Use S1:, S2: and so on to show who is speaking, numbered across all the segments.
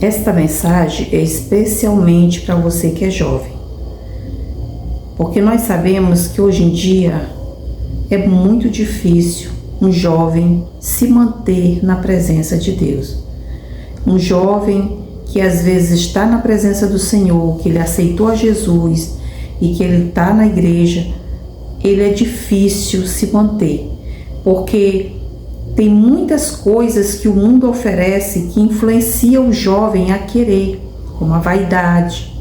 S1: Esta mensagem é especialmente para você que é jovem, porque nós sabemos que hoje em dia é muito difícil um jovem se manter na presença de Deus. Um jovem que às vezes está na presença do Senhor, que ele aceitou a Jesus e que ele está na igreja, ele é difícil se manter, porque tem muitas coisas que o mundo oferece que influenciam o jovem a querer, como a vaidade,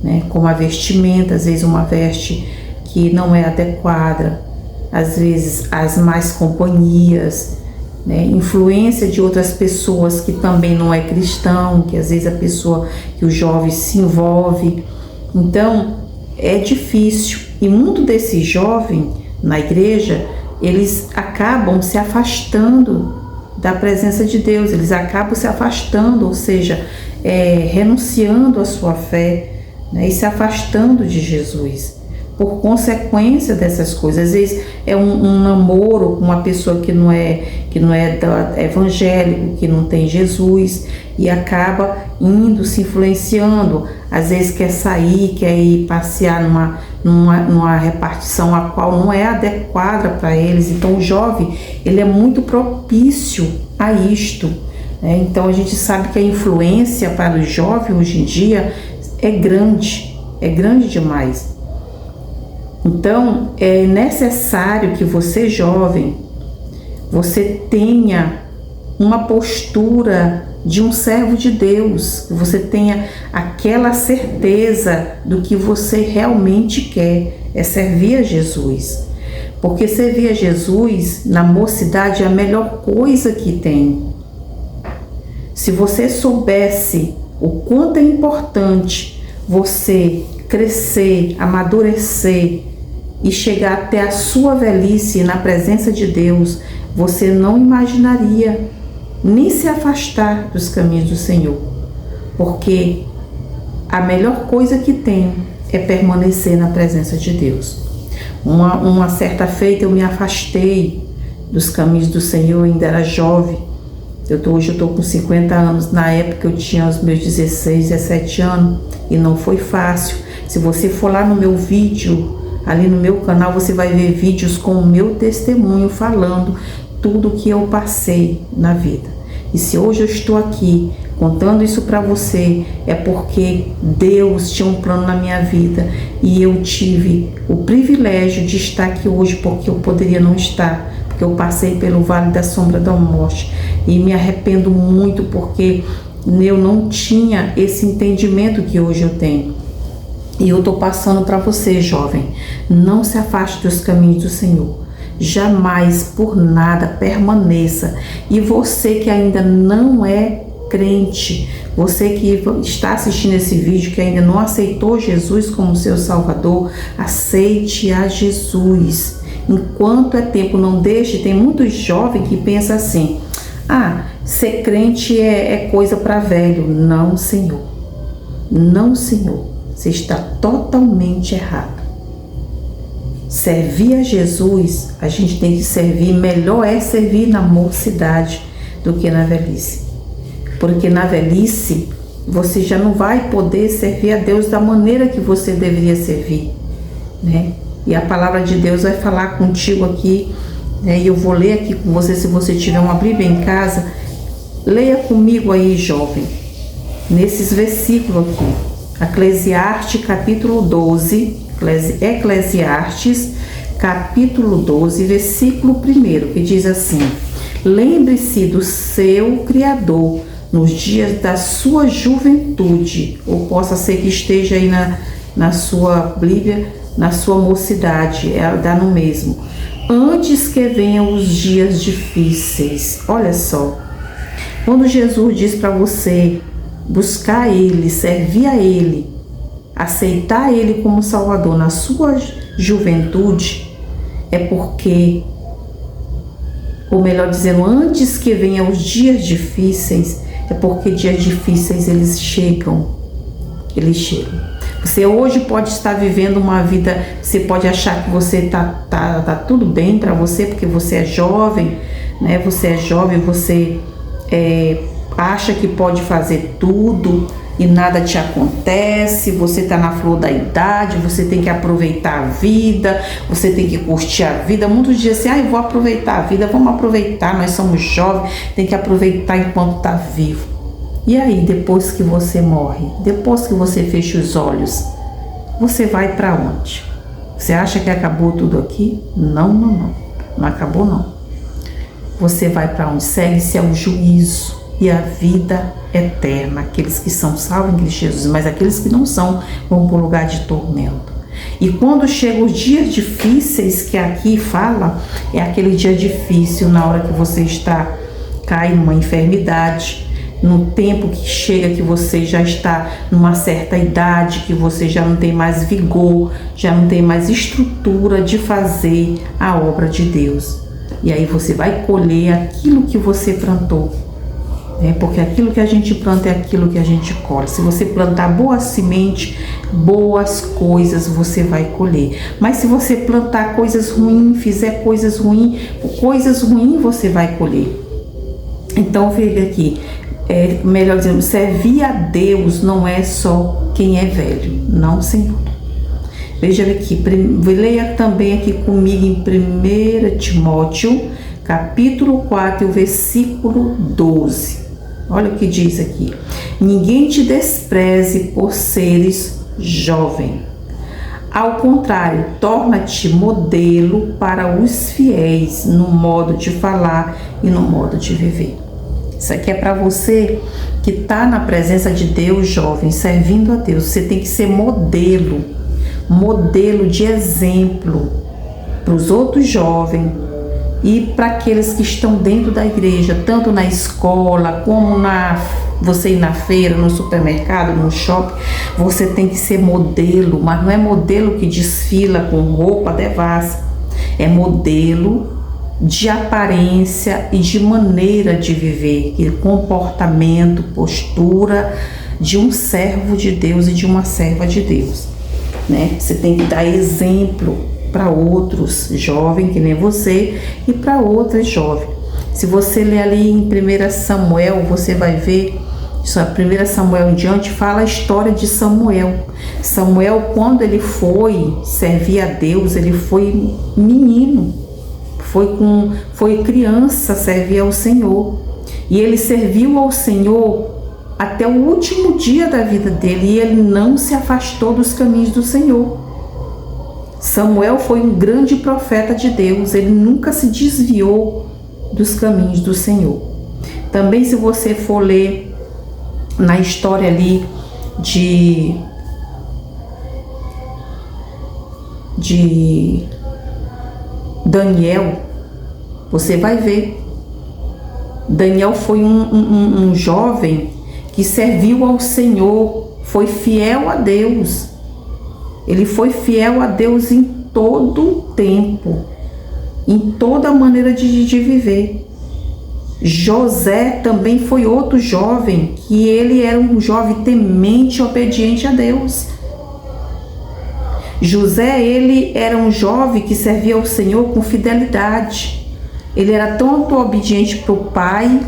S1: né? Como a vestimenta, às vezes uma veste que não é adequada, às vezes as más companhias, né? Influência de outras pessoas que também não é cristão, que às vezes que o jovem se envolve. Então é difícil, e muito desse jovem na igreja, eles acabam se afastando da presença de Deus, eles acabam se afastando, ou seja, renunciando à sua fé, né, e se afastando de Jesus, por consequência dessas coisas. Às vezes é um namoro com uma pessoa que não é evangélico, que não tem Jesus, e acaba indo, se influenciando. Às vezes quer sair, quer ir passear numa repartição a qual não é adequada para eles. Então o jovem, ele é muito propício a isto, né? Então a gente sabe que a influência para o jovem hoje em dia é grande demais. Então é necessário que você, jovem, você tenha uma postura de um servo de Deus, que você tenha aquela certeza do que você realmente quer, é servir a Jesus. Porque servir a Jesus na mocidade é a melhor coisa que tem. Se você soubesse o quanto é importante você crescer, amadurecer e chegar até a sua velhice na presença de Deus, você não imaginaria nem se afastar dos caminhos do Senhor, porque a melhor coisa que tem é permanecer na presença de Deus. Uma certa feita eu me afastei dos caminhos do Senhor, ainda era jovem. Hoje eu estou com 50 anos, na época eu tinha os meus 16, 17 anos, e não foi fácil. Se você for lá no meu vídeo, ali no meu canal, você vai ver vídeos com o meu testemunho falando tudo que eu passei na vida. E se hoje eu estou aqui contando isso para você, é porque Deus tinha um plano na minha vida e eu tive o privilégio de estar aqui hoje, porque eu poderia não estar, porque eu passei pelo vale da sombra da morte e me arrependo muito porque eu não tinha esse entendimento que hoje eu tenho. E eu estou passando para você, jovem, não se afaste dos caminhos do Senhor. Jamais, por nada, permaneça. E você que ainda não é crente, você que está assistindo esse vídeo, que ainda não aceitou Jesus como seu Salvador, aceite a Jesus. Enquanto é tempo, não deixe. Tem muitos jovens que pensam assim: ser crente é coisa para velho. Não, Senhor. Não, Senhor. Você está totalmente errado. Servir a Jesus, a gente tem que servir, melhor é servir na mocidade do que na velhice. Porque na velhice, você já não vai poder servir a Deus da maneira que você deveria servir, né? E a palavra de Deus vai falar contigo aqui, né? E eu vou ler aqui com você, se você tiver uma Bíblia em casa, leia comigo aí, jovem, nesses versículos aqui. Eclesiastes capítulo 12, Eclesiastes capítulo 12, versículo 1, que diz assim: lembre-se do seu Criador nos dias da sua juventude, ou possa ser que esteja aí na sua Bíblia, na sua mocidade, dá no mesmo, antes que venham os dias difíceis. Olha só, quando Jesus diz para você buscar Ele, servir a Ele, aceitar Ele como Salvador na sua juventude, é porque, ou melhor dizendo, antes que venham os dias difíceis, é porque dias difíceis eles chegam. Você hoje pode estar vivendo uma vida, você pode achar que você tá tudo bem para você, porque você é jovem, né? Você é jovem, você acha que pode fazer tudo e nada te acontece, você está na flor da idade, você tem que aproveitar a vida, você tem que curtir a vida. Muitos dizem assim, eu vou aproveitar a vida, vamos aproveitar, nós somos jovens, tem que aproveitar enquanto está vivo. E aí, depois que você morre, depois que você fecha os olhos, você vai para onde? Você acha que acabou tudo aqui? Não, não, não, não acabou não. Você vai para onde? Segue-se ao juízo e a vida eterna. Aqueles que são salvos em Cristo Jesus, mas aqueles que não são vão para o lugar de tormento. E quando chegam os dias difíceis que aqui fala, é aquele dia difícil na hora que você cai numa enfermidade, no tempo que chega que você já está numa certa idade, que você já não tem mais vigor, já não tem mais estrutura de fazer a obra de Deus. E aí você vai colher aquilo que você plantou. Porque aquilo que a gente planta é aquilo que a gente colhe. Se você plantar boa semente, boas coisas você vai colher. Mas se você plantar coisas ruins, fizer coisas ruins você vai colher. Então fica aqui, melhor dizendo, servir a Deus não é só quem é velho, não, Senhor. Veja aqui, leia também aqui comigo em 1 Timóteo, capítulo 4, versículo 12. Olha o que diz aqui. Ninguém te despreze por seres jovem. Ao contrário, torna-te modelo para os fiéis no modo de falar e no modo de viver. Isso aqui é para você que está na presença de Deus, jovem, servindo a Deus. Você tem que ser modelo de exemplo para os outros jovens e para aqueles que estão dentro da igreja, tanto na escola como você ir na feira, no supermercado, no shopping. Você tem que ser modelo, mas não é modelo que desfila com roupa devassa, é modelo de aparência e de maneira de viver, comportamento, postura de um servo de Deus e de uma serva de Deus, né? Você tem que dar exemplo para outros jovens que nem você e para outras jovens. Se você ler ali em 1 Samuel, você vai ver, 1 Samuel em diante fala a história de Samuel. Samuel, quando ele foi servir a Deus, ele foi menino, foi criança, servir ao Senhor. E ele serviu ao Senhor até o último dia da vida dele, e ele não se afastou dos caminhos do Senhor. Samuel foi um grande profeta de Deus, ele nunca se desviou dos caminhos do Senhor. Também, se você for ler na história ali de Daniel, você vai ver. Daniel foi um jovem que serviu ao Senhor, foi fiel a Deus. Ele foi fiel a Deus em todo o tempo, em toda a maneira de viver. José também foi outro jovem, que ele era um jovem temente e obediente a Deus. José, ele era um jovem que servia ao Senhor com fidelidade. Ele era tanto obediente para o pai,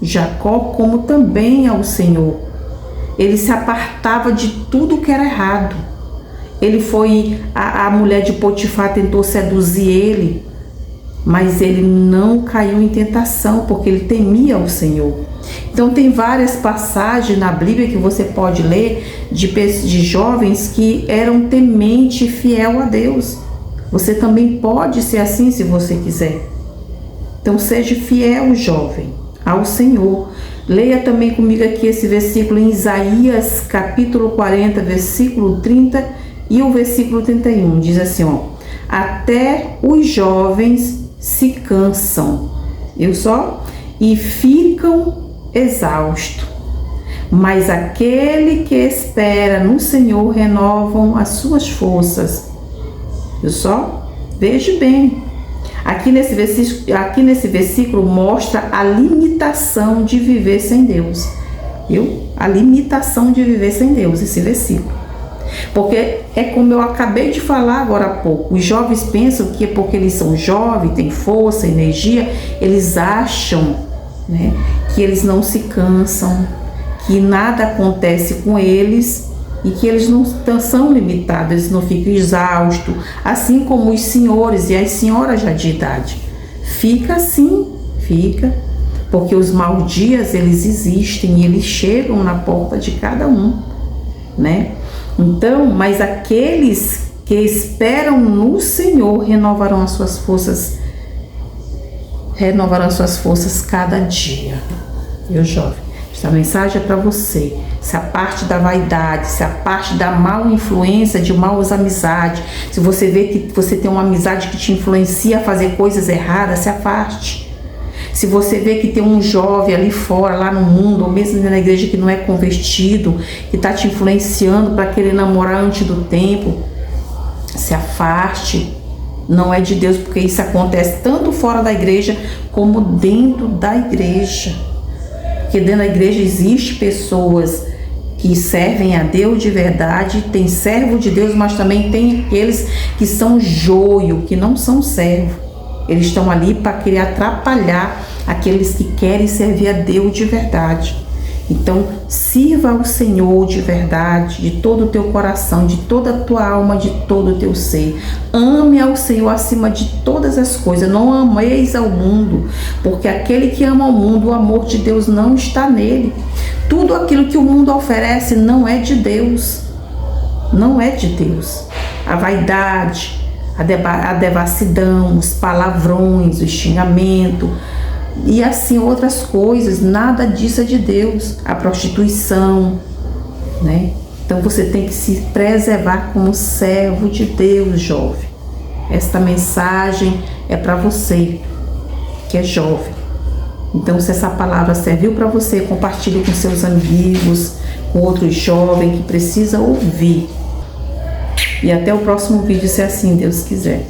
S1: Jacó, como também ao Senhor. Ele se apartava de tudo que era errado. Ele foi, a mulher de Potifar tentou seduzir ele, mas ele não caiu em tentação, porque ele temia o Senhor. Então tem várias passagens na Bíblia que você pode ler de jovens que eram temente e fiel a Deus. Você também pode ser assim se você quiser. Então seja fiel, jovem, ao Senhor. Leia também comigo aqui esse versículo em Isaías capítulo 40, versículo 30 e o versículo 31. Diz assim, até os jovens se cansam, e ficam exaustos, mas aquele que espera no Senhor renovam as suas forças. Veja bem, aqui nesse versículo mostra a limitação de viver sem Deus, a limitação de viver sem Deus, esse versículo. Porque é como eu acabei de falar agora há pouco, os jovens pensam que porque eles são jovens, têm força, energia, eles acham, né, que eles não se cansam, que nada acontece com eles e que eles não são limitados, eles não ficam exaustos, assim como os senhores e as senhoras já de idade. Fica assim, fica, porque os maus dias eles existem e eles chegam na porta de cada um, né? Então, mas aqueles que esperam no Senhor renovarão as suas forças cada dia. Meu jovem, esta mensagem é para você. Se a parte da vaidade, se a parte da mal influência, de maus amizades, se você vê que você tem uma amizade que te influencia a fazer coisas erradas, se afaste. Se você vê que tem um jovem ali fora, lá no mundo, ou mesmo na igreja que não é convertido, que está te influenciando para querer namorar antes do tempo, se afaste. Não é de Deus, porque isso acontece tanto fora da igreja como dentro da igreja. Porque dentro da igreja existe pessoas que servem a Deus de verdade, tem servo de Deus, mas também tem aqueles que são joio, que não são servo. Eles estão ali para querer atrapalhar aqueles que querem servir a Deus de verdade. Então, sirva ao Senhor de verdade, de todo o teu coração, de toda a tua alma, de todo o teu ser. Ame ao Senhor acima de todas as coisas. Não ameis ao mundo, porque aquele que ama ao mundo, o amor de Deus não está nele. Tudo aquilo que o mundo oferece não é de Deus. Não é de Deus. A vaidade, a devassidão, os palavrões, o xingamento e assim outras coisas, nada disso é de Deus. A prostituição, né? Então você tem que se preservar como servo de Deus, jovem. Esta mensagem é para você que é jovem. Então, se essa palavra serviu para você, compartilhe com seus amigos, com outros jovens que precisam ouvir. E até o próximo vídeo, se assim Deus quiser.